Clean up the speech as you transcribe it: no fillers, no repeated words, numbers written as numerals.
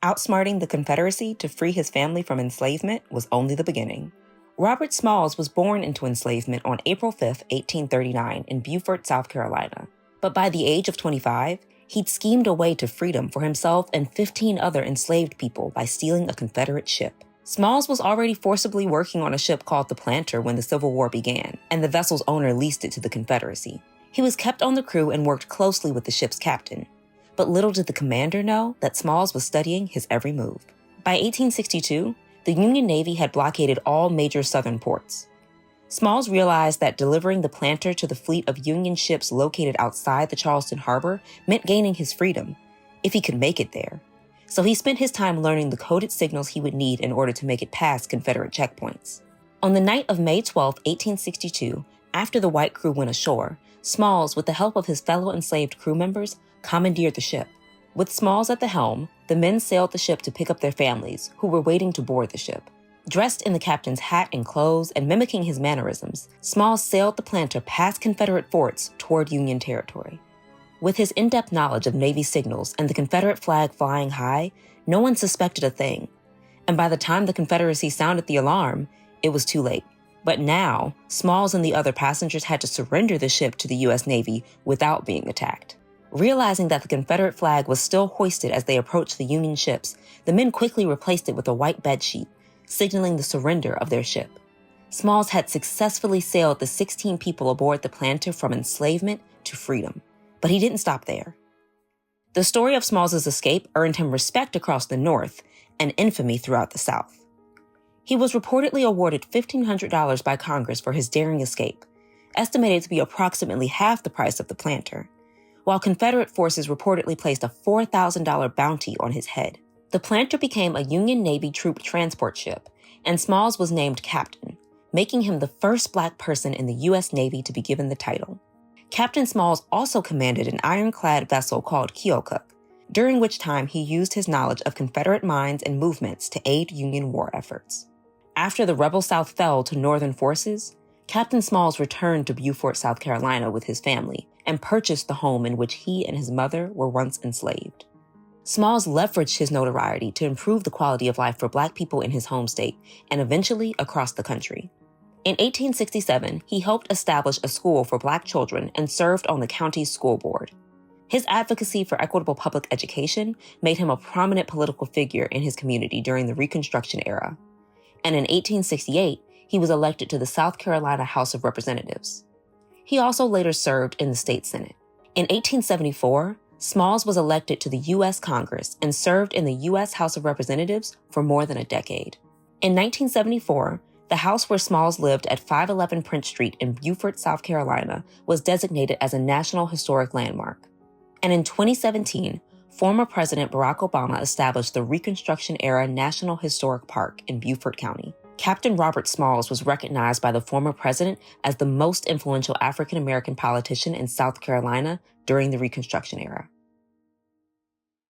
Outsmarting the Confederacy to free his family from enslavement was only the beginning. Robert Smalls was born into enslavement on April 5, 1839, in Beaufort, South Carolina. But by the age of 25, he'd schemed a way to freedom for himself and 15 other enslaved people by stealing a Confederate ship. Smalls was already forcibly working on a ship called the Planter when the Civil War began, and the vessel's owner leased it to the Confederacy. He was kept on the crew and worked closely with the ship's captain. But little did the commander know that Smalls was studying his every move. By 1862, the Union Navy had blockaded all major southern ports. Smalls realized that delivering the Planter to the fleet of Union ships located outside the Charleston harbor meant gaining his freedom, if he could make it there. So he spent his time learning the coded signals he would need in order to make it past Confederate checkpoints. On the night of May 12, 1862, after the white crew went ashore, Smalls, with the help of his fellow enslaved crew members, commandeered the ship. With Smalls at the helm, the men sailed the ship to pick up their families, who were waiting to board the ship. Dressed in the captain's hat and clothes and mimicking his mannerisms, Smalls sailed the Planter past Confederate forts toward Union territory. With his in-depth knowledge of Navy signals and the Confederate flag flying high, no one suspected a thing. And by the time the Confederacy sounded the alarm, it was too late. But now, Smalls and the other passengers had to surrender the ship to the U.S. Navy without being attacked. Realizing that the Confederate flag was still hoisted as they approached the Union ships, the men quickly replaced it with a white bedsheet, signaling the surrender of their ship. Smalls had successfully sailed the 16 people aboard the Planter from enslavement to freedom. But he didn't stop there. The story of Smalls' escape earned him respect across the North and infamy throughout the South. He was reportedly awarded $1,500 by Congress for his daring escape, estimated to be approximately half the price of the Planter, while Confederate forces reportedly placed a $4,000 bounty on his head. The Planter became a Union Navy troop transport ship, and Smalls was named captain, making him the first Black person in the U.S. Navy to be given the title. Captain Smalls also commanded an ironclad vessel called Keokuk, during which time he used his knowledge of Confederate mines and movements to aid Union war efforts. After the rebel South fell to Northern forces, Captain Smalls returned to Beaufort, South Carolina with his family and purchased the home in which he and his mother were once enslaved. Smalls leveraged his notoriety to improve the quality of life for Black people in his home state and eventually across the country. In 1867, he helped establish a school for Black children and served on the county's school board. His advocacy for equitable public education made him a prominent political figure in his community during the Reconstruction era. And in 1868, he was elected to the South Carolina House of Representatives. He also later served in the state Senate. In 1874, Smalls was elected to the U.S. Congress and served in the U.S. House of Representatives for more than a decade. In 1974, the house where Smalls lived at 511 Prince Street in Beaufort, South Carolina, was designated as a National Historic Landmark. And in 2017, former President Barack Obama established the Reconstruction-era National Historic Park in Beaufort County. Captain Robert Smalls was recognized by the former president as the most influential African-American politician in South Carolina during the Reconstruction era.